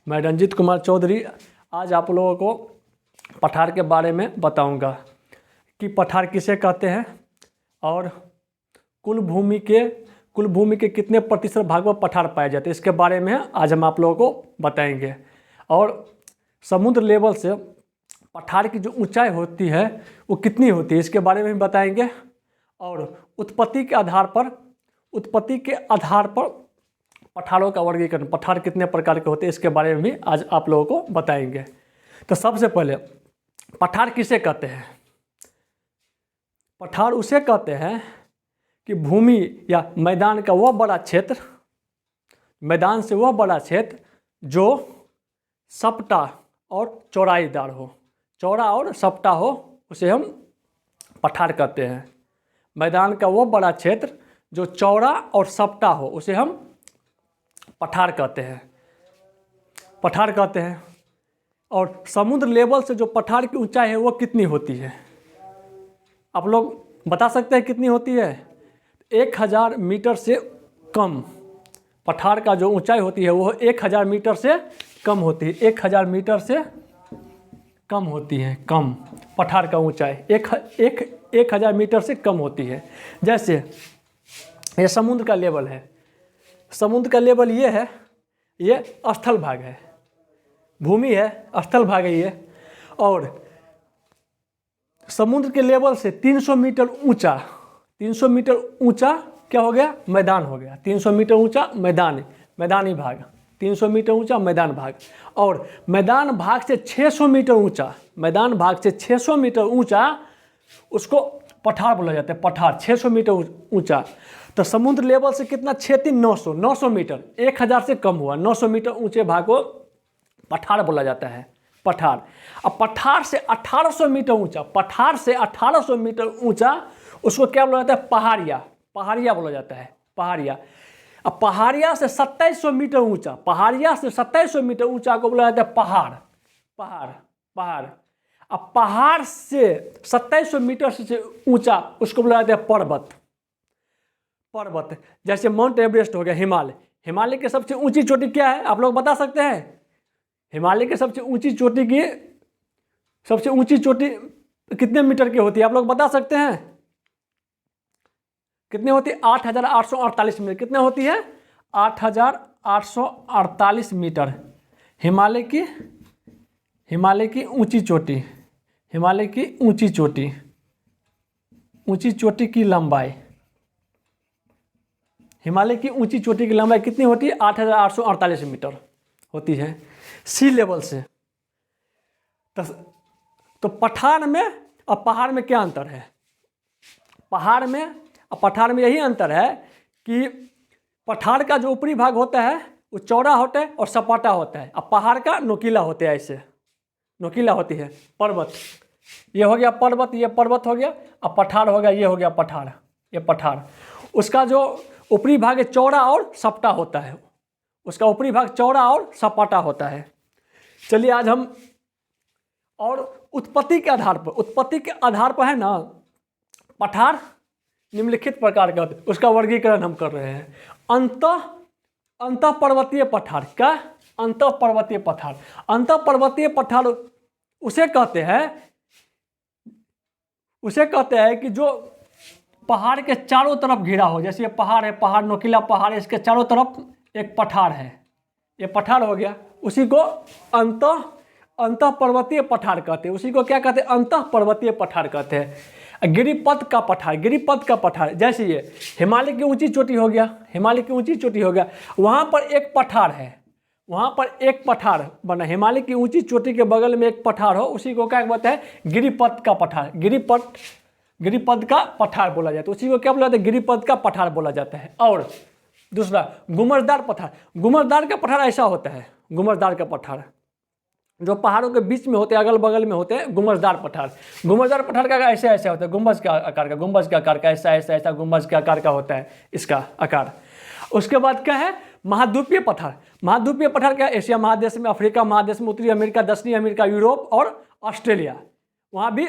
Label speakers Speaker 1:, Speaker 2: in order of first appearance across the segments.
Speaker 1: मैं रंजीत कुमार चौधरी आज आप लोगों को पठार के बारे में बताऊंगा कि पठार किसे कहते हैं और कुल भूमि के कितने प्रतिशत भाग में पठार पाए जाते हैं, इसके बारे में आज हम आप लोगों को बताएंगे। और समुद्र लेवल से पठार की जो ऊंचाई होती है वो कितनी होती है, इसके बारे में भी बताएंगे। और उत्पत्ति के आधार पर पठारों का वर्गीकरण, पठार कितने प्रकार के होते हैं, इसके बारे में भी आज आप लोगों को बताएंगे। तो सबसे पहले पठार किसे कहते हैं? पठार उसे कहते हैं कि भूमि या मैदान का वह बड़ा क्षेत्र, मैदान से वह बड़ा क्षेत्र जो सपटा और चौड़ाईदार हो, चौड़ा और सपटा हो, उसे हम पठार कहते हैं। मैदान का वो बड़ा क्षेत्र जो चौड़ा और सपटा हो, उसे हम पठार कहते हैं, पठार कहते हैं। और समुद्र लेवल से जो पठार की ऊंचाई है वो कितनी होती है, आप लोग बता सकते हैं कितनी होती है? 1000 मीटर से कम। पठार का जो ऊंचाई होती है वो 1000 मीटर से कम होती है, 1000 मीटर से कम होती है, कम। पठार का ऊंचाई 1000 मीटर से कम होती है। जैसे ये समुद्र का लेवल है, समुद्र का लेवल ये है, ये स्थल भाग है, भूमि है, स्थल भाग है ये। और समुद्र के लेवल से 300 मीटर ऊंचा, 300 मीटर ऊंचा क्या हो गया? मैदान हो गया। 300 मीटर ऊंचा मैदानी भाग, 300 मीटर ऊंचा मैदान भाग। और मैदान भाग से 600 मीटर ऊंचा, मैदान भाग से 600 मीटर ऊंचा, उसको पठार बोला जाता है, पठार। 600 मीटर ऊंचा। तो समुद्र लेवल से कितना? 900 मीटर, 1000 से कम हुआ, 900 मीटर ऊंचे भाग को पठार बोला जाता है, पठार। अब पठार से 1800 मीटर ऊंचा, पठार से 1800 मीटर ऊंचा, उसको क्या बोला जाता है? पहाड़िया, पहाड़िया बोला जाता है, पहाड़िया। अब पहाड़िया से 2700 मीटर ऊंचा, पहाड़िया से 2700 मीटर ऊंचा को बोला जाता है पहाड़, पहाड़। अब पहाड़ से 2700 मीटर से ऊंचा उसको बोला जाता है पर्वत, पर्वत। जैसे माउंट एवरेस्ट हो गया, हिमालय। हिमालय की सबसे ऊंची चोटी क्या है, आप लोग बता सकते हैं? हिमालय की सबसे ऊंची चोटी कितने मीटर की होती है, आप लोग बता सकते हैं? कितने होती है? 8848 मीटर। कितने होती है? 8848 मीटर हिमालय की ऊंची चोटी, हिमालय की ऊंची चोटी की लंबाई, हिमालय की ऊंची चोटी की लंबाई कितनी होती है? 8848 मीटर होती है सी लेवल से। तो पठार में और पहाड़ में क्या अंतर है? पहाड़ में और पठार में यही अंतर है कि पठार का जो ऊपरी भाग होता है वो चौड़ा होता है और सपाटा होता है, और पहाड़ का नोकीला होता है, ऐसे नोकीला होती है। पर्वत, ये हो गया पर्वत, ये पर्वत हो गया। और पठार हो गया, ये हो गया पठार, ये पठार। उसका जो ऊपरी भाग है चौड़ा और सपटा होता है, उसका ऊपरी भाग चौड़ा और सपाटा होता है। चलिए आज हम और उत्पत्ति के आधार पर है ना, पठार निम्नलिखित प्रकार के होते हैं, उसका वर्गीकरण हम कर रहे हैं। अंतः पर्वतीय पठार। क्या? अंतः पर्वतीय पठार। अंतः पर्वतीय पठार उसे कहते हैं कि जो पहाड़ के चारों तरफ घिरा हो। जैसे ये पहाड़ है, पहाड़ नोकीला पहाड़ है, इसके चारों तरफ एक पठार है, ये पठार हो गया। उसी को अंतः पर्वतीय पठार कहते हैं। उसी को क्या कहते हैं? अंतः पर्वतीय पठार कहते हैं। गिरिपथ का पठार, जैसे ये हिमालय की ऊंची चोटी हो गया, हिमालय की ऊंची चोटी हो गया, वहाँ पर एक पठार है, वहाँ पर एक पठार बना, हिमालय की ऊंची चोटी के बगल में एक पठार हो, उसी को क्या कहते हैं? गिरिपथ का पठार, गिरिपथ का पठार बोला जाता है। उसी को क्या बोला जाता है? गिरिपथ का पठार बोला जाता है। और दूसरा गुमरदार पठार। गुमरदार का पठार ऐसा होता है, गुमरदार का पठार जो पहाड़ों के बीच में होते हैं, अगल बगल में होते हैं, गुमरदार पठार। गुमरदार पठार का ऐसे होता है, गुंबज के आकार का ऐसा गुंबज के आकार का होता है इसका आकार। उसके बाद क्या है? महाद्वीपीय पठार। महाद्वीपीय पठार क्या है? एशिया महादेश में, अफ्रीका महादेश में, उत्तरी अमेरिका, दक्षिणी अमेरिका, यूरोप और ऑस्ट्रेलिया, वहाँ भी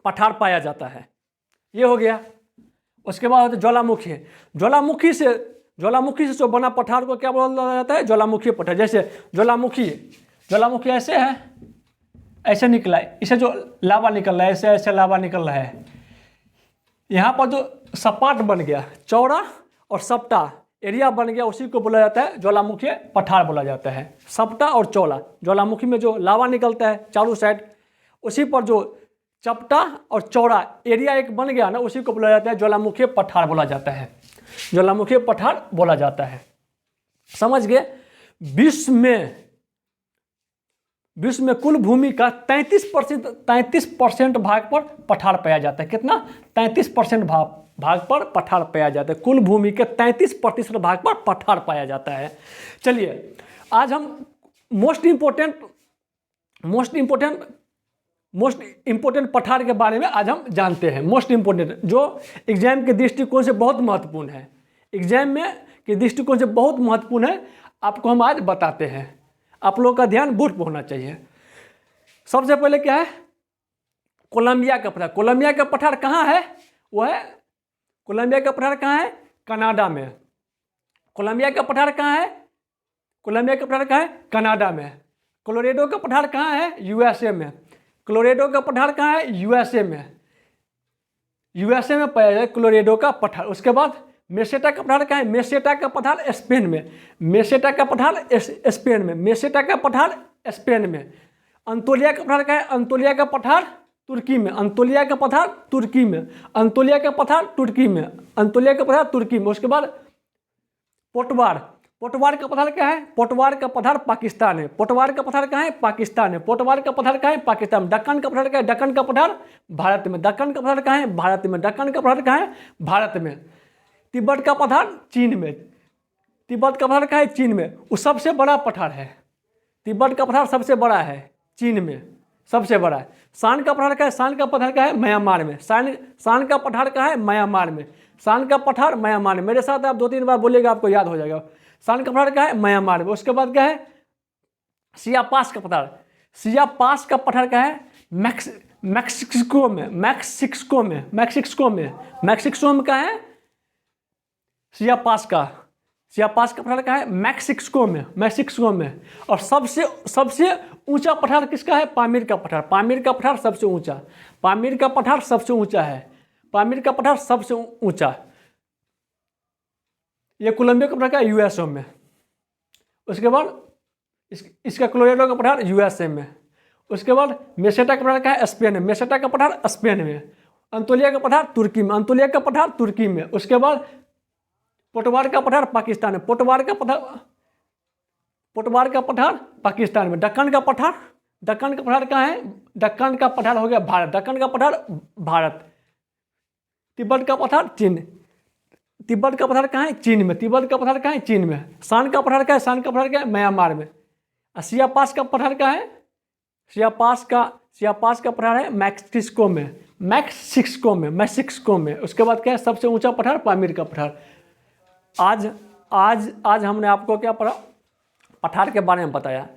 Speaker 1: पठार पाया जाता है। ये हो गया। उसके बाद होता है ज्वालामुखी। ज्वालामुखी से ज्वालामुखी से जो बना पठार को क्या बोला जाता है? ज्वालामुखी पठार। जैसे ज्वालामुखी ऐसे है, ऐसे निकला है, इसे जो लावा निकल रहा है, ऐसे ऐसे लावा निकल रहा है। यहाँ पर जो सपाट बन गया, चौड़ा और सपटा एरिया बन गया, उसी को बोला जाता है ज्वालामुखी पठार बोला जाता है। सपटा और चौड़ा, ज्वालामुखी में जो लावा निकलता है चारों साइड, उसी पर जो चपटा और चौड़ा एरिया एक बन गया ना, उसी को बोला जाता है ज्वालामुखी पठार बोला जाता है। ज्वालामुखी पठार बोला जाता है। समझ गए? विश्व में कुल भूमि का 33% भाग पर पठार पाया जाता है। कितना? 33% भाग पर पठार पाया जाता है। कुल भूमि के 33% भाग पर पठार पाया जाता है। चलिए आज हम मोस्ट इंपोर्टेंट पठार के बारे में आज हम जानते हैं। मोस्ट इंपोर्टेंट, जो एग्जाम के दृष्टिकोण से बहुत महत्वपूर्ण है, एग्जाम में के दृष्टिकोण से बहुत महत्वपूर्ण है, आपको हम आज बताते हैं। आप लोगों का ध्यान बोर्ड पर होना चाहिए। सबसे पहले क्या है? कोलंबिया का पठार। कोलंबिया का पठार कहाँ है? वो है, कोलंबिया का पठार कहाँ है? कनाडा में। कोलंबिया का पठार कहाँ है? कोलंबिया का पठार कहाँ है? कनाडा में। कोलोराडो का पठार कहाँ है? यूएसए में। कोलोराडो का पठार कहाँ है? यूएसए में। यूएसए में पाया जाए कोलोराडो का पठार। उसके बाद मेसेटा का पठार कहाँ है? मेसेटा का पठार स्पेन में। मेसेटा का पठार स्पेन में। मेसेटा का पठार स्पेन में। अंतोलिया का पठार कहाँ है? अंतोलिया का पठार तुर्की में। अंतोलिया का पठार तुर्की में। अंतोलिया का पठार तुर्की में। अंतोलिया का पठार तुर्की में। उसके बाद पोटवार। पोटवार का पठार क्या है? पोटवार का पठार पाकिस्तान है। पोटवार का पठार कहाँ है? पाकिस्तान है। पोटवार का पठार कहाँ है? पाकिस्तान में। दक्कन का पठार क्या है? दक्कन का पठार भारत में। दक्कन का पठार कहाँ है? भारत में। दक्कन का पठार कहाँ है? भारत में। तिब्बत का पठार चीन में। तिब्बत का पठार कहाँ है? चीन में। वो सबसे बड़ा पठार है। तिब्बत का पठार सबसे बड़ा है, चीन में सबसे बड़ा है। शान का पठार क्या है? शान का पठार क्या है? म्यांमार में। शान का पठार कहाँ है? म्यांमार में। शान का पठार म्यांमार में। मेरे साथ आप 2-3 बार बोलिएगा, आपको याद हो जाएगा। शान का पठार क्या है? म्यांमार में। उसके बाद क्या है? सियापास का पठार। सियापास का पठार क्या है? मैक्सिको में। मैक्सिको में क्या है? सियापास का पठार कहाँ है? मैक्सिको में। और सबसे ऊंचा पठार किसका है? पामीर का पठार। पामीर का पठार सबसे ऊंचा। पामीर का पठार सबसे ऊंचा है। पामीर का पठार सबसे ऊंचा। ये कोलंबिया का पठार का यूएसए में। उसके बाद इसका कोलोराडो का पठार यूएसए में। उसके बाद मेसेटा का पठार का है? स्पेन में। मेसेटा का पठार स्पेन में। अंतोलिया का पठार तुर्की में। अंतोलिया का पठार तुर्की में। उसके बाद पोटवार का पठार पाकिस्तान में। पोटवार का पठार पाकिस्तान में। दक्कन का पठार कहाँ है? दक्कन का पठार हो गया भारत। दक्कन का पठार भारत। तिब्बत का पठार चीन। तिब्बत का पठार कहाँ है? चीन में। तिब्बत का पठार कहाँ है? चीन में। शान का पठार क्या है? शान का पठार क्या है? म्यांमार में। सियापास का पठार क्या है? सियापास का पठार है मैक्सिको में। उसके बाद क्या है? सबसे ऊंचा पठार पामीर का पठार। आज हमने आपको क्या पढ़ा? पठार के बारे में बताया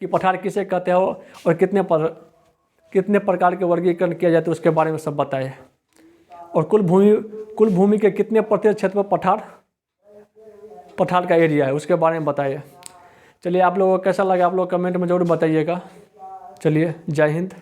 Speaker 1: कि पठार किसे कहते हो और कितने प्रकार के वर्गीकरण किया जाते हैं, उसके बारे में सब बताए। और कुल भूमि के कितने प्रतिशत क्षेत्र पर पठार का एरिया है, उसके बारे में बताइए। चलिए, आप लोगों को कैसा लगा आप लोग कमेंट में जरूर बताइएगा। चलिए, जय हिंद।